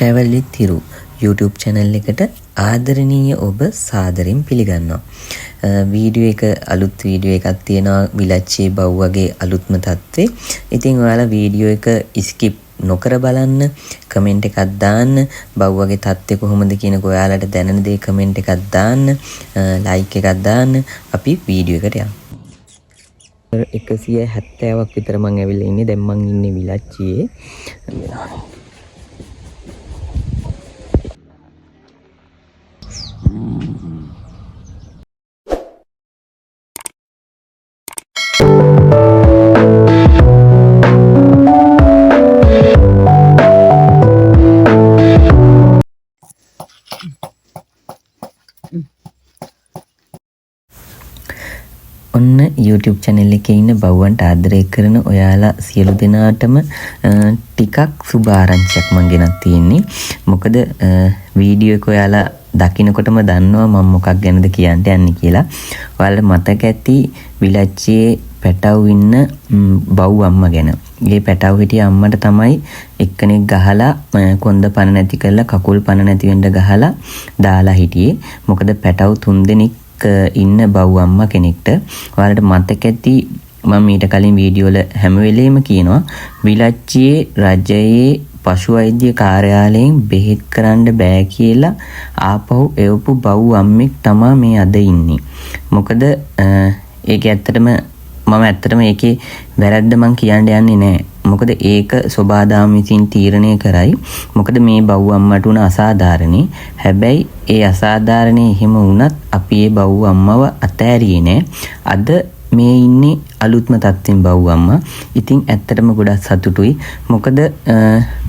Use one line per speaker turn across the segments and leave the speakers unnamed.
travel with Thiru YouTube channel එකට ආදරණීය ඔබ සාදරයෙන් පිළිගන්නවා. වීඩියෝ එක අලුත් වීඩියෝ එකක් තියෙනවා විලච්චේ බව්වගේ අලුත්ම තත්ත්වේ. ඉතින් ඔයාලා වීඩියෝ එක ස්කිප් නොකර බලන්න, කමෙන්ට් එකක් දාන්න, බව්වගේ තත්ත්වය කොහොමද කියන ඔයාලට දැනෙන දේ කමෙන්ට් එකක් දාන්න, ලයික් එකක් දාන්න. අපි වීඩියෝ එකට යමු. 170ක් විතර මම ඇවිල්ලා ඉන්නේ. දැන් මම ඉන්නේ විලච්චියේ. ඔන්න YouTube channel එකේ ඉන්න බව්වන්ට ආදරය කරන ඔයාලා සියලු දෙනාටම ටිකක් සුබ ආරංචියක් මම ගෙනත් තියෙන්නේ. මොකද වීඩියෝ එක ඔයාලා දකින්නකොටම දන්නවා මම මොකක් ගැනද කියන්න යන්නේ කියලා. ඔයාලට මතක ඇති විලච්චියේ පැටව් ඉන්න බව් අම්මා ගැන. මේ පැටව් හිටිය අම්මට තමයි එක්කෙනෙක් ගහලා කොන්ද පණ නැති කරලා කකුල් පණ නැති වෙන්න ගහලා දාලා හිටියේ. මොකද පැටව් 3 දෙනෙක් ඉන්න බව් අම්මා කෙනෙක්ට. ඔයාලට මතක ඇති මම ඊට කලින් වීඩියෝ වල හැම වෙලෙම කියනවා විලච්චියේ රජයේ පශු වෛද්‍ය කාර්යාලයෙන් බෙහෙත් කරන්න බෑ කියලා ආපහු එවපු බව් අම්මෙක් තමයි මේ අද ඉන්නේ. මොකද ඒක ඇත්තටම ඒකේ වැරද්ද මං කියන්න යන්නේ නැහැ. මොකද ඒක සෝබාදාම විසින් තීරණය කරයි. මොකද මේ බව් අම්මට උන අසාධාරණේ. හැබැයි ඒ අසාධාරණේ එහෙම වුණත් අපි ඒ බව් අම්මව අතෑරියේ නෑ. අද මේ ඉන්නේ අලුත්ම තත්ත්වෙන් බව් අම්මා. ඉතින් ඇත්තටම ගොඩක් සතුටුයි. මොකද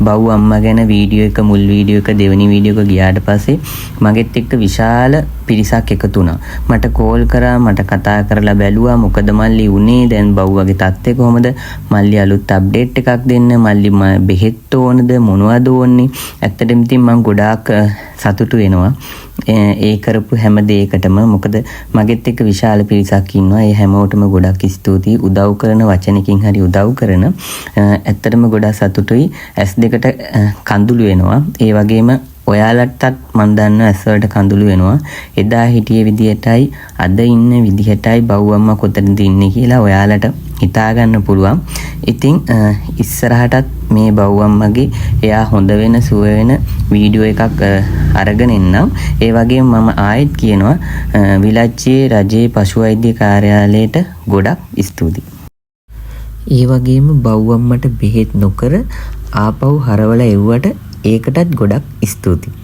බව් අම්මා ගැන වීඩියෝ එක මුල් වීඩියෝ එක දෙවෙනි වීඩියෝ එක ගියාට පස්සේ මගෙත් එක්ක විශාල පිරිසක් එකතු වුණා. මට කෝල් කරා, මට කතා කරලා බැලුවා මොකද මල්ලි උනේ, දැන් බව්වගේ තත්ත්වය කොහොමද, මල්ලි අලුත් අප්ඩේට් එකක් දෙන්න, මල්ලි බෙහෙත් ඕනද, මොනවද ඕන්නේ. ඇත්තටම ඉතින් මම ගොඩාක් සතුටු වෙනවා ඒ කරපු හැම දෙයකටම. මොකද මගෙත් එක්ක විශාල පිරිසක් ඉන්නවා. ඒ හැමෝටම ගොඩක් ස්තුතියි. උදව් කරන වචනකින් හරි උදව් කරන. ඇත්තටම ගොඩක් සතුටුයි. S2ට කඳුළු වෙනවා. ඒ වගේම ඔයාලටත් මන් දන්නවා ඇස් වලට කඳුළු වෙනවා. එදා හිටියේ විදිහටයි අද ඉන්න විදිහටයි බව් අම්මා කොතනද ඉන්නේ කියලා ඔයාලට හිතා ගන්න පුළුවන්. ඉතින් ඉස්සරහටත් මේ බව් අම්මගේ එයා හොඳ වෙන සුව වෙන වීඩියෝ එකක් අරගෙන එන්නම්. ඒ වගේම මම ආයෙත් කියනවා විලච්චියේ රජයේ පශු වෛද්‍ය කාර්යාලයට ගොඩක් ස්තුතියි. ඒ වගේම බව් අම්මට බෙහෙත් නොකර ආපහු හරවලා එව්වට ඒකටත් ගොඩක් ස්තුතියි.